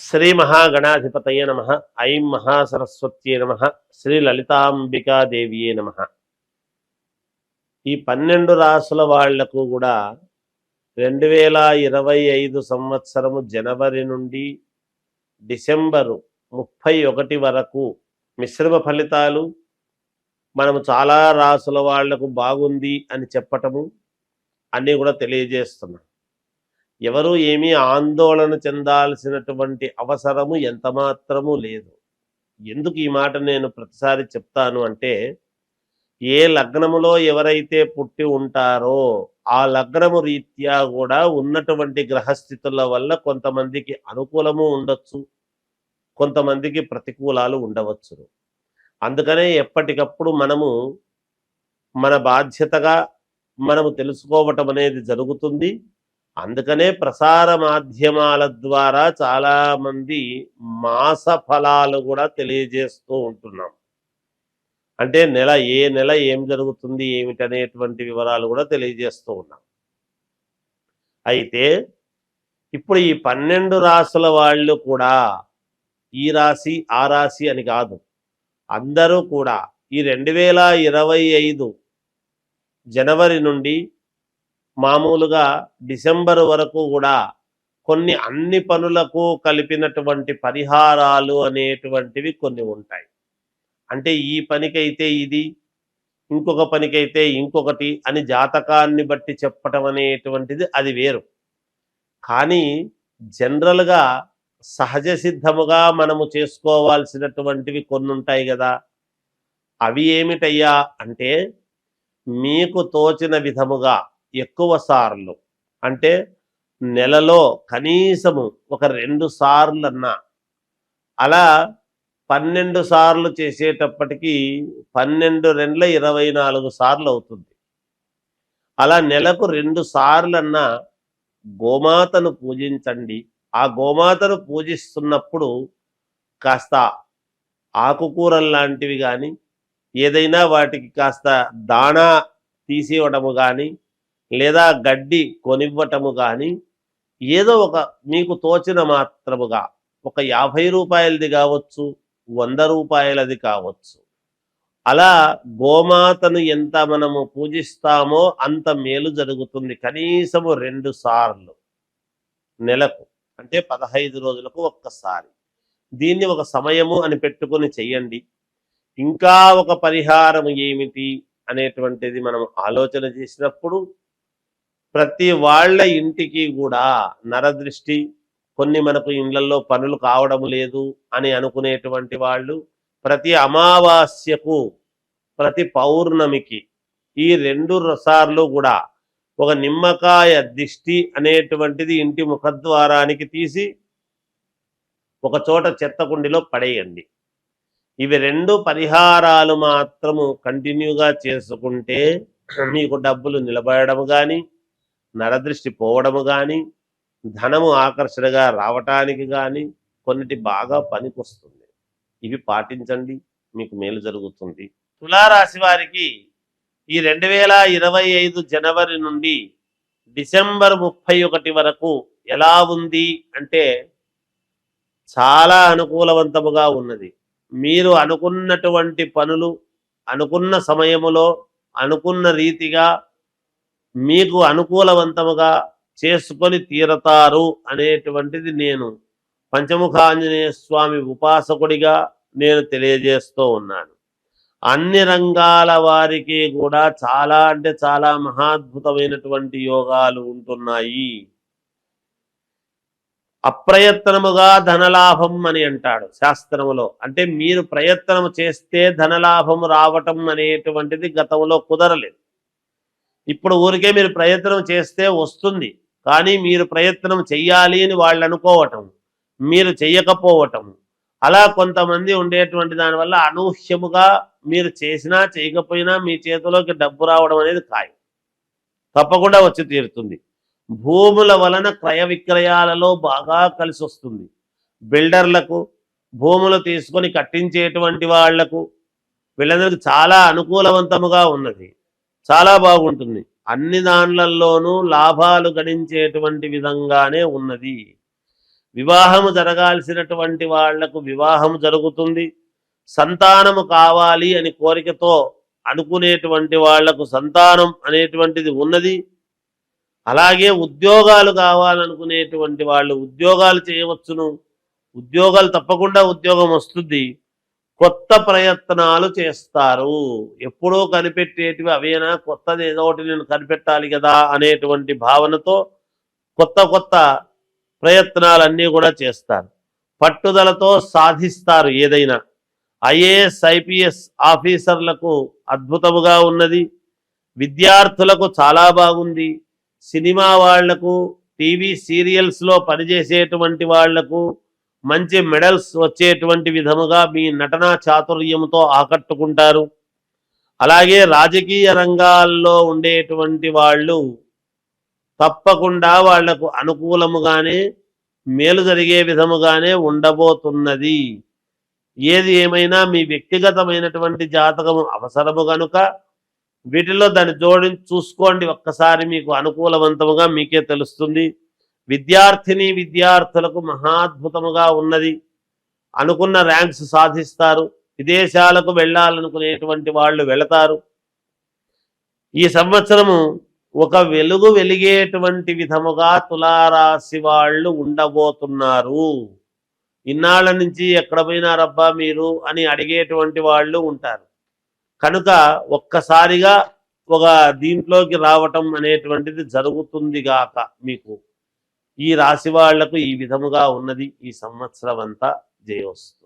శ్రీ మహాగణాధిపతయ నమ. ఐం మహాసరస్వత్యే నమ. శ్రీ లలితాంబికాదేవియే నమ. ఈ 12 రాసుల వాళ్లకు కూడా 2025 సంవత్సరము జనవరి నుండి డిసెంబరు 31 వరకు మిశ్రమ ఫలితాలు మనము చాలా రాసుల వాళ్లకు బాగుంది అని చెప్పటము అన్నీ కూడా తెలియజేస్తున్నాం. ఎవరు ఏమీ ఆందోళన చెందాల్సినటువంటి అవసరము ఎంతమాత్రము లేదు. ఎందుకు ఈ మాట నేను ప్రతిసారి చెప్తాను అంటే, ఏ లగ్నములో ఎవరైతే పుట్టి ఉంటారో ఆ లగ్నము రీత్యా కూడా ఉన్నటువంటి గ్రహస్థితుల వల్ల కొంతమందికి అనుకూలము ఉండొచ్చు, కొంతమందికి ప్రతికూలాలు ఉండవచ్చు. అందుకనే ఎప్పటికప్పుడు మనము మన బాధ్యతగా మనము తెలుసుకోవటం అనేది జరుగుతుంది. అందుకనే ప్రసార మాధ్యమాల ద్వారా చాలామంది మాస ఫలాలు కూడా తెలియజేస్తూ ఉంటున్నాం. అంటే ఏ నెల ఏం జరుగుతుంది ఏమిటనేటువంటి వివరాలు కూడా తెలియజేస్తూ ఉన్నాం. అయితే ఇప్పుడు ఈ 12 రాసుల వాళ్ళు కూడా ఈ రాశి ఆ రాశి అని కాదు, అందరూ కూడా ఈ 2025 జనవరి నుండి మామూలుగా డిసెంబర్ వరకు కూడా అన్ని పనులకు కలిపినటువంటి పరిహారాలు అనేటువంటివి కొన్ని ఉంటాయి. అంటే ఈ పనికైతే ఇది, ఇంకొక పనికైతే ఇంకొకటి అని జాతకాన్ని బట్టి చెప్పటం అనేటువంటిది అది వేరు. కానీ జనరల్గా సహజ సిద్ధముగా మనము చేసుకోవాల్సినటువంటివి కొన్ని ఉంటాయి కదా. అవి ఏమిటయ్యా అంటే, మీకు తోచిన విధముగా ఎక్కువ సార్లు, అంటే నెలలో కనీసము ఒక 2 సార్లన్నా, అలా 12 సార్లు చేసేటప్పటికి 12 రెండ్ల 24 సార్లు అవుతుంది. అలా నెలకు 2 సార్లన్నా గోమాతను పూజించండి. ఆ గోమాతను పూజిస్తున్నప్పుడు కాస్త ఆకుకూరలు లాంటివి కానీ, ఏదైనా వాటికి కాస్త దాణా తీసివ్వటము కానీ, లేదా గడ్డి కొనివ్వటము కానీ, ఏదో ఒక మీకు తోచిన మాత్రముగా ఒక 50 రూపాయలది కావచ్చు, 100 రూపాయలది కావచ్చు, అలా గోమాతను ఎంత మనము పూజిస్తామో అంత మేలు జరుగుతుంది. కనీసము 2 సార్లు నెలకు, అంటే 15 రోజులకు ఒక్కసారి. దీన్ని ఒక సమయము అని పెట్టుకొని చెయ్యండి. ఇంకా ఒక పరిహారం ఏమిటి అనేటువంటిది మనం ఆలోచన చేసినప్పుడు, ప్రతి వాళ్ళ ఇంటికి కూడా నరదృష్టి, కొన్ని మనకు ఇళ్లలో పనులు కావడం లేదు అని అనుకునేటువంటి వాళ్ళు ప్రతి అమావాస్యకు, ప్రతి పౌర్ణమికి ఈ 2 సార్లు కూడా ఒక నిమ్మకాయ దిష్టి అనేటువంటిది ఇంటి ముఖద్వారానికి తీసి ఒక చోట చెత్త కుండిలో పడేయండి. ఇవి 2 పరిహారాలు మాత్రము కంటిన్యూగా చేసుకుంటే మీకు డబ్బులు నిలబడము కానీ, నరదృష్టి పోవడము కానీ, ధనము ఆకర్షణగా రావటానికి కానీ కొన్నిటి బాగా పనికొస్తుంది. ఇవి పాటించండి, మీకు మేలు జరుగుతుంది. తులారాశి వారికి ఈ 2025 జనవరి నుండి డిసెంబర్ 31 వరకు ఎలా ఉంది అంటే, చాలా అనుకూలవంతముగా ఉన్నది. మీరు అనుకున్నటువంటి పనులు అనుకున్న సమయములో అనుకున్న రీతిగా మీకు అనుకూలవంతముగా చేసుకొని తీరతారు అనేటువంటిది నేను పంచముఖాంజనేయ స్వామి ఉపాసకుడిగా నేను తెలియజేస్తూ ఉన్నాను. అన్ని రంగాల వారికి కూడా చాలా అంటే చాలా మహాద్భుతమైనటువంటి యోగాలు ఉంటున్నాయి. అప్రయత్నముగా ధనలాభం అని అంటాడు శాస్త్రములో. అంటే మీరు ప్రయత్నం చేస్తే ధనలాభం రావటం అనేటువంటిది గతంలో కుదరలేదు. ఇప్పుడు ఊరికే మీరు ప్రయత్నం చేస్తే వస్తుంది, కానీ మీరు ప్రయత్నం చెయ్యాలి అని వాళ్ళు అనుకోవటం, మీరు చెయ్యకపోవటం, అలా కొంతమంది ఉండేటువంటి దానివల్ల అనూహ్యముగా మీరు చేసినా చేయకపోయినా మీ చేతిలోకి డబ్బు రావడం అనేది ఖాయం, తప్పకుండా వచ్చి తీరుతుంది. భూముల వలన క్రయ విక్రయాలలో బాగా కలిసి వస్తుంది. బిల్డర్లకు, భూములు తీసుకొని కట్టించేటువంటి వాళ్లకు, వీళ్ళందరికీ చాలా అనుకూలవంతముగా ఉన్నది, చాలా బాగుంటుంది. అన్ని దానిలలోనూ లాభాలు గడించేటువంటి విధంగానే ఉన్నది. వివాహము జరగాల్సినటువంటి వాళ్లకు వివాహం జరుగుతుంది. సంతానము కావాలి అని కోరికతో అనుకునేటువంటి వాళ్లకు సంతానం అనేటువంటిది ఉన్నది. అలాగే ఉద్యోగాలు కావాలనుకునేటువంటి వాళ్ళు ఉద్యోగాలు చేయవచ్చును. ఉద్యోగాలు తప్పకుండా ఉద్యోగం వస్తుంది. కొత్త ప్రయత్నాలు చేస్తారు. ఎప్పుడో కనిపెట్టేటివి అవేనా, కొత్తది ఏదో ఒకటి నేను కనిపెట్టాలి కదా అనేటువంటి భావనతో కొత్త కొత్త ప్రయత్నాలన్నీ కూడా చేస్తారు. పట్టుదలతో సాధిస్తారు ఏదైనా. ఐఏఎస్ ఐపీఎస్ ఆఫీసర్లకు అద్భుతముగా ఉన్నది. విద్యార్థులకు చాలా బాగుంది. సినిమా వాళ్లకు, టీవీ సీరియల్స్లో పనిచేసేటువంటి వాళ్లకు మంచి మెడల్స్ వచ్చేటువంటి విధముగా మీ నటనా చాతుర్యంతో ఆకట్టుకుంటారు. అలాగే రాజకీయ రంగాల్లో ఉండేటువంటి వాళ్ళు తప్పకుండా వాళ్లకు అనుకూలముగానే మేలు జరిగే విధముగానే ఉండబోతున్నది. ఏది ఏమైనా మీ వ్యక్తిగతమైనటువంటి జాతకము అవసరము గనుక వీటిలో దాన్ని జోడించి చూసుకోండి. ఒక్కసారి మీకు అనుకూలవంతముగా మీకే తెలుస్తుంది. విద్యార్థిని విద్యార్థులకు మహాద్భుతముగా ఉన్నది. అనుకున్న ర్యాంక్స్ సాధిస్తారు. విదేశాలకు వెళ్ళాలనుకునేటువంటి వాళ్ళు వెళతారు. ఈ సంవత్సరము ఒక వెలుగు వెలిగేటువంటి విధముగా తులారాశి వాళ్ళు ఉండబోతున్నారు. ఇన్నాళ్ళ నుంచి ఎక్కడ పోయినారబ్బా మీరు అని అడిగేటువంటి వాళ్ళు ఉంటారు. కనుక ఒక్కసారిగా ఒక దీంట్లోకి రావటం అనేటువంటిది జరుగుతుంది గాక. మీకు ఈ రాశి వాళ్లకు ఈ విధముగా ఉన్నది. ఈ సంవత్సరం అంతా జయోస్తు.